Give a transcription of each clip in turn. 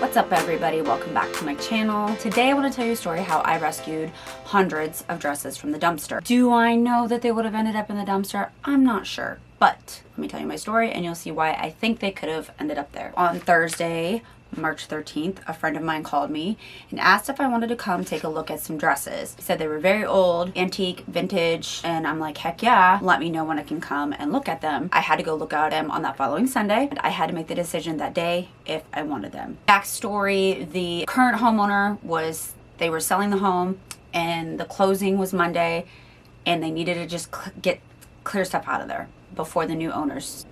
What's up everybody, welcome back to my channel. Today I want to tell you a story how I rescued hundreds of dresses from the dumpster. Do I know that they would have ended up in the dumpster? I'm not sure, but let me tell you my story and you'll see why I think they could have ended up there. On Thursday, March 13th, a friend of mine called me and asked if I wanted to come take a look at some dresses. He said they were very old, antique, vintage, and I'm like, heck yeah, let me know when I can come and look at them. I had to go look at them on that following Sunday, and I had to make the decision that day if I wanted them. Backstory, the current homeowner they were selling the home and the closing was Monday and they needed to just get clear stuff out of there before the new owners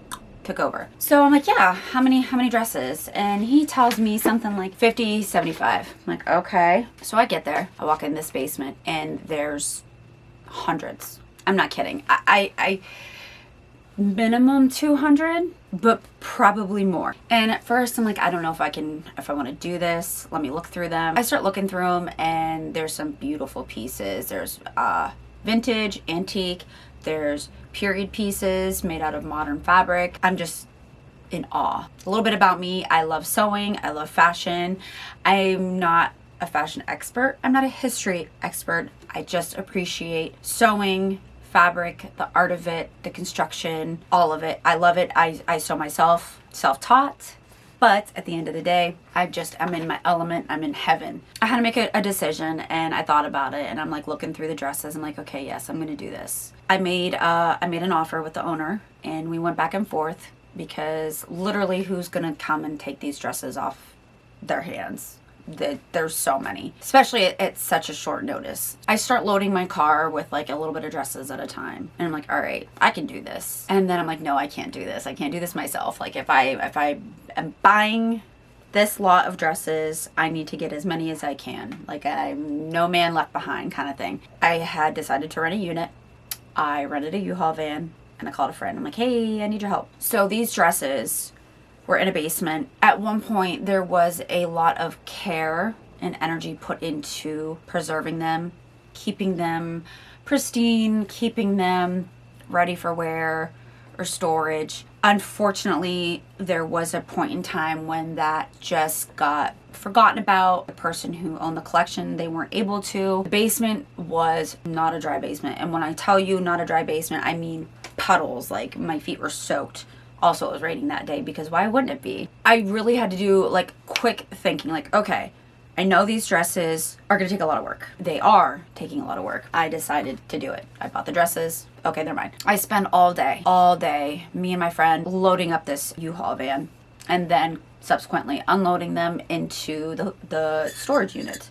took over. So I'm like, yeah, how many dresses? And he tells me something like 50, 75. I'm like, okay. So I get there, I walk in this basement and there's hundreds. I'm not kidding. I minimum 200, but probably more. And at first I'm like, I don't know if I want to do this. Let me look through them. I start looking through them and there's some beautiful pieces. There's vintage, antique, there's period pieces made out of modern fabric. I'm just in awe. A little bit about me, I love sewing, I love fashion. I'm not a fashion expert, I'm not a history expert. I just appreciate sewing, fabric, the art of it, the construction, all of it. I love it. I sew myself, self-taught. But at the end of the day, I'm in my element, I'm in heaven. I had to make a decision and I thought about it and I'm like looking through the dresses. I'm like, okay, yes, I'm gonna do this. I made an offer with the owner and we went back and forth because literally who's gonna come and take these dresses off their hands? There's so many, especially at such a short notice. I start loading my car with like a little bit of dresses at a time and I'm like, all right, I can do this. And then I'm like, no, I can't do this. I can't do this myself. Like if I am buying this lot of dresses, I need to get as many as I can. Like I'm no man left behind kind of thing. I had decided to rent a unit. I rented a U-Haul van and I called a friend. I'm like, hey, I need your help. So these dresses were in a basement. At one point, there was a lot of care and energy put into preserving them, keeping them pristine, keeping them ready for wear or storage. Unfortunately, there was a point in time when that just got forgotten about. The person who owned the collection, they weren't able to. The basement was not a dry basement. And when I tell you not a dry basement, I mean puddles, like my feet were soaked. Also, it was raining that day because why wouldn't it be? I really had to do like quick thinking, like, okay, I know these dresses are gonna take a lot of work. They are taking a lot of work. I decided to do it. I bought the dresses. Okay, they're mine. I spent all day, me and my friend loading up this U-Haul van and then subsequently unloading them into the storage unit.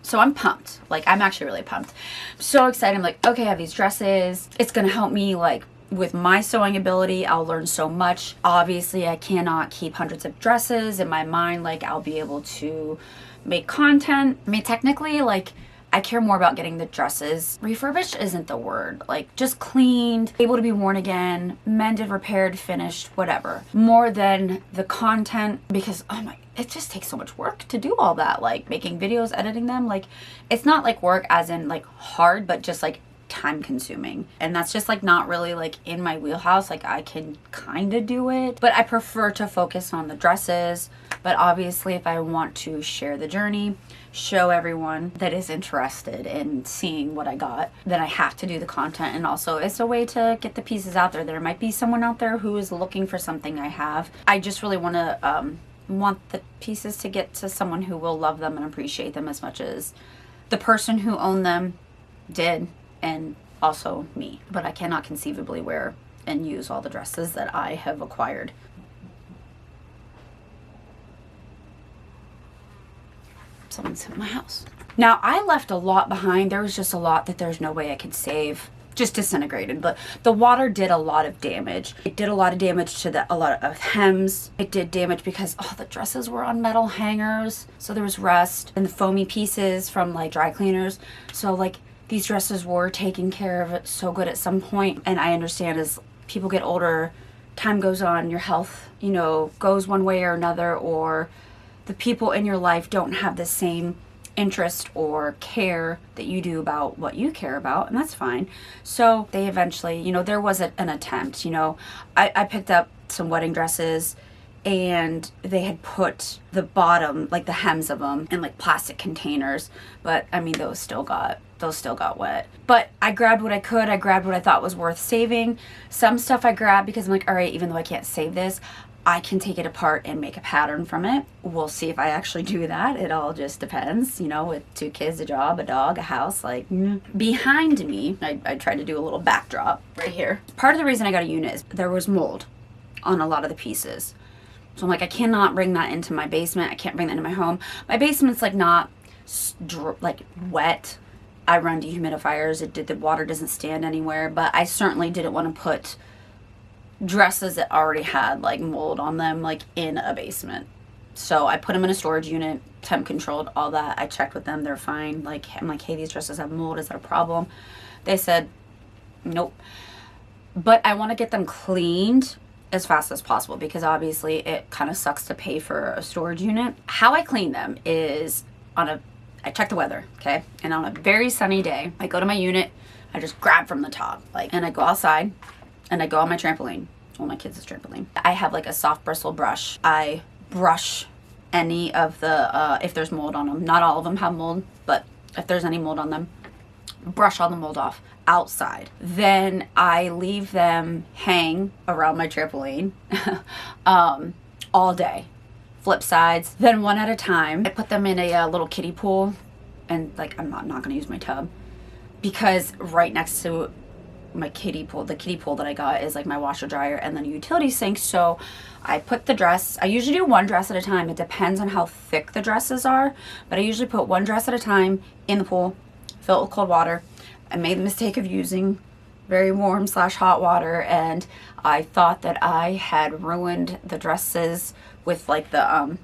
So I'm pumped. Like, I'm actually really pumped. I'm so excited. I'm like, okay, I have these dresses. It's gonna help me like with my sewing ability. I'll learn so much. Obviously, I cannot keep hundreds of dresses in my mind. Like, I'll be able to make content. I mean, technically, like, I care more about getting the dresses refurbished isn't the word. Like, just cleaned, able to be worn again, mended, repaired, finished, whatever. More than the content because, oh my, it just takes so much work to do all that. Like, making videos, editing them. Like, it's not like work as in like hard, but just like time consuming, and that's just like not really like in my wheelhouse. Like I can kind of do it, but I prefer to focus on the dresses. But obviously if I want to share the journey, show everyone that is interested in seeing what I got, then I have to do the content. And also it's a way to get the pieces out there. There might be someone out there who is looking for something I have. I just really want the pieces to get to someone who will love them and appreciate them as much as the person who owned them did, and also me. But I cannot conceivably wear and use all the dresses that I have acquired. Someone's in my house. Now, I left a lot behind. There was just a lot that there's no way I could save. Just disintegrated. But the water did a lot of damage. It did a lot of damage to a lot of hems. It did damage because all the dresses were on metal hangers, so there was rust, and the foamy pieces from like dry cleaners. So like these dresses were taking care of it so good at some point. And I understand as people get older, time goes on, your health, you know, goes one way or another, or the people in your life don't have the same interest or care that you do about what you care about, and that's fine. So they eventually, you know, there was an attempt, you know. I picked up some wedding dresses and they had put the bottom, like the hems of them, in like plastic containers. But I mean, those still got wet. But I grabbed what I could. I grabbed what I thought was worth saving. Some stuff I grabbed because I'm like, all right, even though I can't save this, I can take it apart and make a pattern from it. We'll see if I actually do that. It all just depends, you know, with 2 kids, a job, a dog, a house, like. Behind me, I tried to do a little backdrop right here. Part of the reason I got a unit is there was mold on a lot of the pieces. So I'm like, I cannot bring that into my basement. I can't bring that into my home. My basement's like not like wet. I run dehumidifiers. The water doesn't stand anywhere, but I certainly didn't want to put dresses that already had like mold on them like in a basement. So I put them in a storage unit, temp controlled, all that. I checked with them, they're fine. Like, I'm like, hey, these dresses have mold, is that a problem? They said nope, but I want to get them cleaned as fast as possible because obviously it kind of sucks to pay for a storage unit. How I clean them is I check the weather, okay, and on a very sunny day I go to my unit, I just grab from the top, like, and I go outside and I go on my trampoline. Well, my kids' trampoline. I have like a soft bristle brush. I brush any of the, if there's mold on them. Not all of them have mold, but if there's any mold on them, brush all the mold off outside. Then I leave them hang around my trampoline all day. Flip sides. Then one at a time, I put them in a little kiddie pool. And like, I'm not going to use my tub because right next to my kiddie pool, the kiddie pool that I got is like my washer dryer and then a utility sink. So I put the dress, I usually do one dress at a time. It depends on how thick the dresses are, but I usually put one dress at a time in the pool, fill it with cold water. I made the mistake of using very warm / hot water, and I thought that I had ruined the dresses with like the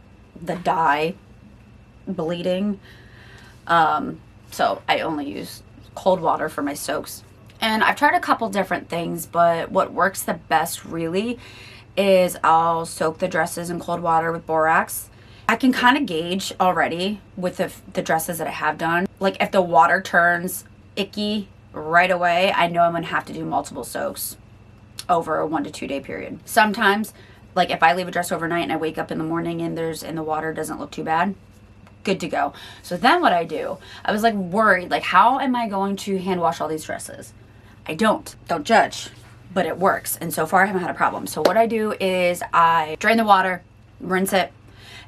dye bleeding. So I only use cold water for my soaks. And I've tried a couple different things, but what works the best really is I'll soak the dresses in cold water with borax. I can kind of gauge already with the dresses that I have done. Like if the water turns icky right away, I know I'm going to have to do multiple soaks over a 1 to 2 day period. Sometimes, like if I leave a dress overnight and I wake up in the morning and the water doesn't look too bad, good to go. So then what I do, I was like worried, like how am I going to hand wash all these dresses? I don't judge, but it works. And so far I haven't had a problem. So what I do is I drain the water, rinse it,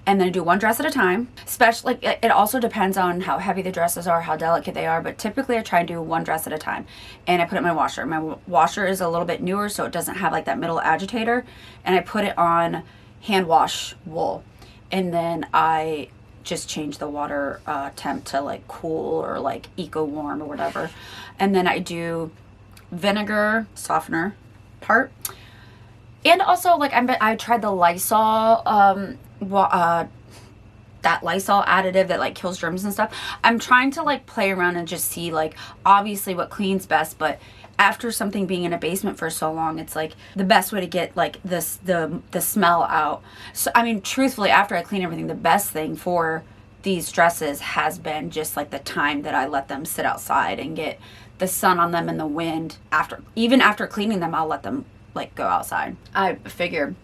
and then I do one dress at a time. Especially, like, it also depends on how heavy the dresses are, how delicate they are, but typically I try and do one dress at a time. And I put it in my washer. My washer is a little bit newer, so it doesn't have like that middle agitator. And I put it on hand wash wool. And then I just change the water temp to like cool or like eco warm or whatever. And then I do vinegar softener part, and also like I tried the Lysol that Lysol additive that like kills germs and stuff. I'm trying to like play around and just see like obviously what cleans best, but after something being in a basement for so long, it's like the best way to get like the smell out. So I mean, truthfully, after I clean everything, the best thing for these dresses has been just like the time that I let them sit outside and get the sun on them and the wind. Even after cleaning them, I'll let them like go outside. I figure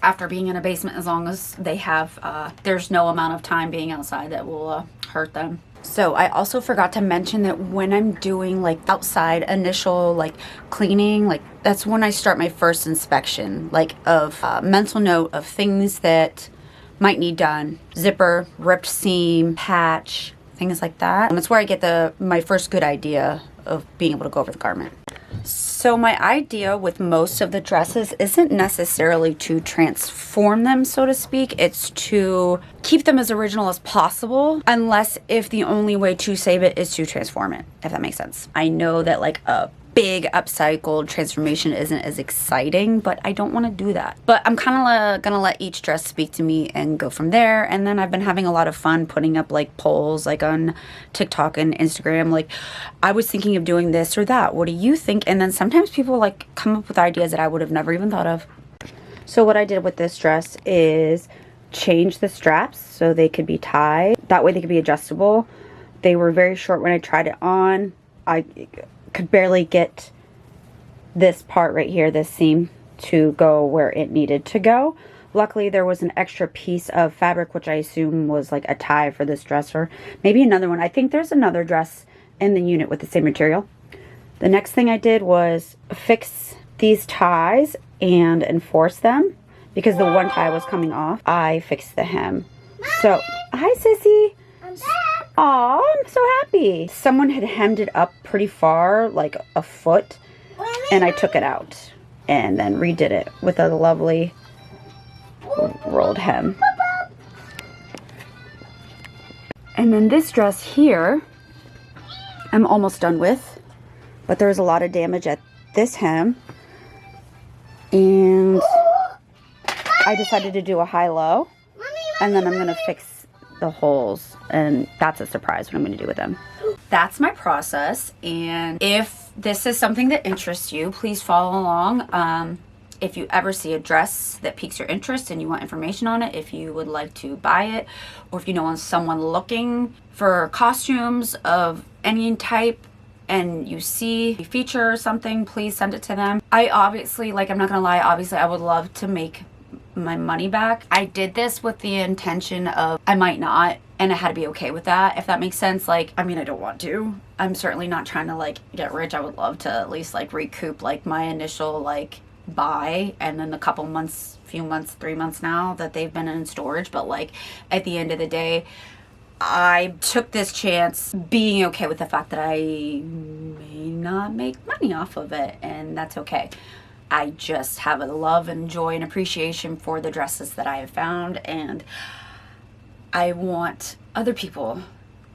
after being in a basement, as long as they have there's no amount of time being outside that will hurt them. So I also forgot to mention that when I'm doing like outside initial like cleaning, like that's when I start my first inspection, like of mental note of things that might need done. Zipper, ripped seam, patch, things like that. And that's where I get my first good idea of being able to go over the garment. So my idea with most of the dresses isn't necessarily to transform them, so to speak. It's to keep them as original as possible, unless if the only way to save it is to transform it, if that makes sense. I know that like a big upcycled transformation isn't as exciting, but I don't want to do that. But I'm kind of gonna let each dress speak to me and go from there. And then I've been having a lot of fun putting up like polls like on TikTok and Instagram, like I was thinking of doing this or that, what do you think? And then sometimes people like come up with ideas that I would have never even thought of. So what I did with this dress is change the straps so they could be tied, that way they could be adjustable. They were very short when I tried it on. I could barely get this part right here, this seam, to go where it needed to go. luckily there was an extra piece of fabric, which I assume was like a tie for this dress, or maybe another one. I think there's another dress in the unit with the same material. The next thing I did was fix these ties and enforce them because the one tie was coming off. I fixed the hem. So, hi sissy. Aw, I'm so happy. Someone had hemmed it up pretty far, like a foot, and I took it out and then redid it with a lovely rolled hem. And then this dress here, I'm almost done with, but there's a lot of damage at this hem, and I decided to do a high-low, and then I'm going to fix the holes, and that's a surprise what I'm going to do with them. That's my process, and if this is something that interests you, please follow along. If you ever see a dress that piques your interest and you want information on it, if you would like to buy it, or if you know someone looking for costumes of any type and you see a feature or something, please send it to them. I obviously, like, I'm not gonna lie, obviously I would love to make my money back. I did this with the intention of I might not, and I had to be okay with that, if that makes sense. Like, I mean, I don't want to. I'm certainly not trying to like get rich. I would love to at least like recoup like my initial like buy, and then a couple months, few months, 3 months now that they've been in storage. But like at the end of the day, I took this chance being okay with the fact that I may not make money off of it, and that's okay. I just have a love and joy and appreciation for the dresses that I have found, and I want other people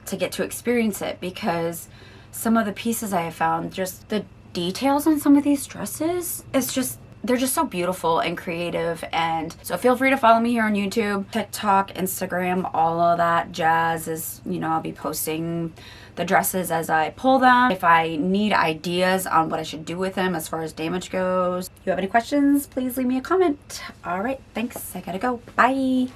to get to experience it, because some of the pieces I have found, just the details on some of these dresses, it's just, they're just so beautiful and creative. And so feel free to follow me here on YouTube, TikTok, Instagram, all of that jazz is, you know, I'll be posting the dresses as I pull them. If I need ideas on what I should do with them as far as damage goes. If you have any questions, please leave me a comment. All right, thanks. I gotta go. Bye.